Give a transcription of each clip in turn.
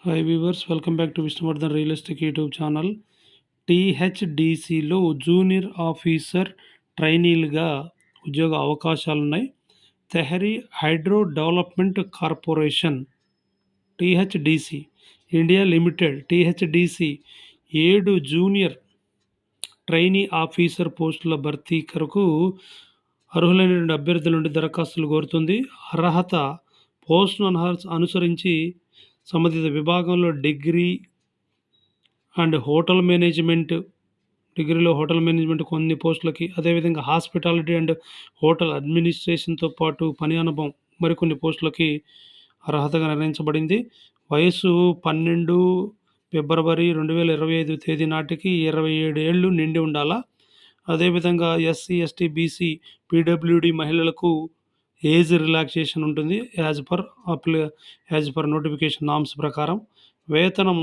Hi viewers, welcome back to Vishnuvardhan real estate YouTube channel. టీహెచ్డిసిలో junior officer ట్రైనీలుగా ఉద్యోగ అవకాశాలున్నాయి. Tehri hydro development corporation THDC India limited THDC 7 junior trainee officer పోస్టుల భర్తీ కొరకు అర్హులైనటువంటి అభ్యర్థుల నుండి దరఖాస్తులు కోరుతుంది. అర్హత పోస్టును అనుసరించి సంబంధిత విభాగంలో డిగ్రీ అండ్ హోటల్ మేనేజ్మెంట్, డిగ్రీలో హోటల్ మేనేజ్మెంట్ కొన్ని పోస్టులకి, అదేవిధంగా హాస్పిటాలిటీ అండ్ హోటల్ అడ్మినిస్ట్రేషన్తో పాటు పని అనుభవం మరికొన్ని పోస్టులకి అర్హతగా నిర్ణయించబడింది. వయసు 12 ఫిబ్రవరి 2025 తేదీ నాటికి 27 ఏళ్ళు నిండి ఉండాలా. అదేవిధంగా ఎస్సీ, ఎస్టీ, బీసీ, పీడబ్ల్యూడి మహిళలకు ఏజ్ రిలాక్సేషన్ ఉంటుంది యాజ్ పర్ నోటిఫికేషన్ నామ్స్ ప్రకారం. వేతనం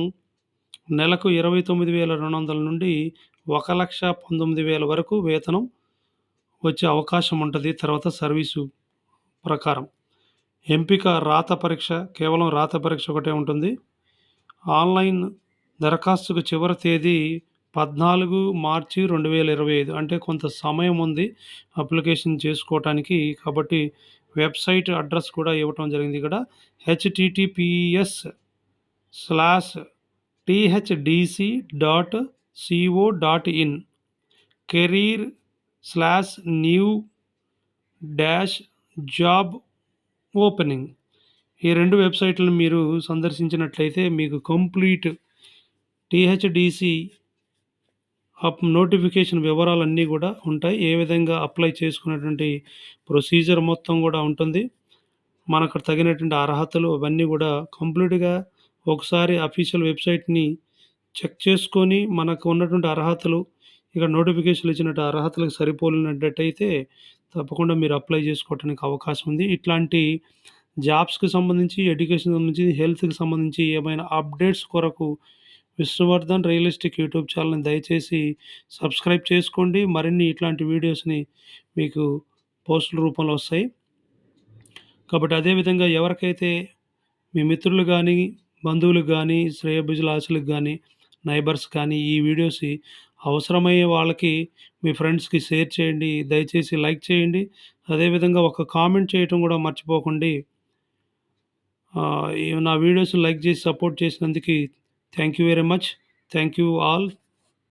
నెలకు 29,200 నుండి 1,19,000 వరకు వేతనం వచ్చే అవకాశం ఉంటుంది తర్వాత సర్వీసు ప్రకారం. ఎంపిక రాత పరీక్ష, కేవలం రాత పరీక్ష ఒకటే ఉంటుంది. ఆన్లైన్ దరఖాస్తుకు చివరి తేదీ 14 మార్చి 2025, అంటే కొంత సమయం ఉంది అప్లికేషన్ చేసుకోవటానికి. కాబట్టి వెబ్సైట్ అడ్రస్ కూడా ఇవ్వటం జరిగింది ఇక్కడ. https://thdc.co.in career/new-job opening. ఈ 2 వెబ్సైట్లను మీరు సందర్శించినట్లయితే మీకు కంప్లీట్ టీహెచ్డిసి నోటిఫికేషన్ వివరాలన్నీ కూడా ఉంటాయి. ఏ విధంగా అప్లై చేసుకునేటువంటి ప్రొసీజర్ మొత్తం కూడా ఉంటుంది. మనకు తగినటువంటి అర్హతలు అవన్నీ కూడా కంప్లీట్గా ఒకసారి అఫీషియల్ వెబ్సైట్ని చెక్ చేసుకొని మనకు ఉన్నటువంటి అర్హతలు, ఇక్కడ నోటిఫికేషన్లు ఇచ్చినట్టు అర్హతలకు సరిపోలినట్టయితే తప్పకుండా మీరు అప్లై చేసుకోవడానికి అవకాశం ఉంది. ఇట్లాంటి జాబ్స్కి సంబంధించి, ఎడ్యుకేషన్ సంబంధించి, హెల్త్కి సంబంధించి ఏమైనా అప్డేట్స్ కొరకు విష్ణువర్ధన్ రియల్ ఎస్టేట్ యూట్యూబ్ ఛానల్ని దయచేసి సబ్స్క్రైబ్ చేసుకోండి. మరిన్ని ఇట్లాంటి వీడియోస్ని మీకు పోస్టుల రూపంలో వస్తాయి. కాబట్టి అదేవిధంగా ఎవరికైతే మీ మిత్రులు కానీ, బంధువులకు కానీ, శ్రేయోభిలాషులకు కానీ, నైబర్స్ కానీ ఈ వీడియోస్ అవసరమయ్యే వాళ్ళకి, మీ ఫ్రెండ్స్కి షేర్ చేయండి. దయచేసి లైక్ చేయండి. అదేవిధంగా ఒక కామెంట్ చేయటం కూడా మర్చిపోకండి. నా వీడియోస్ లైక్ చేసి సపోర్ట్ చేసినందుకు thank you very much. Thank you all.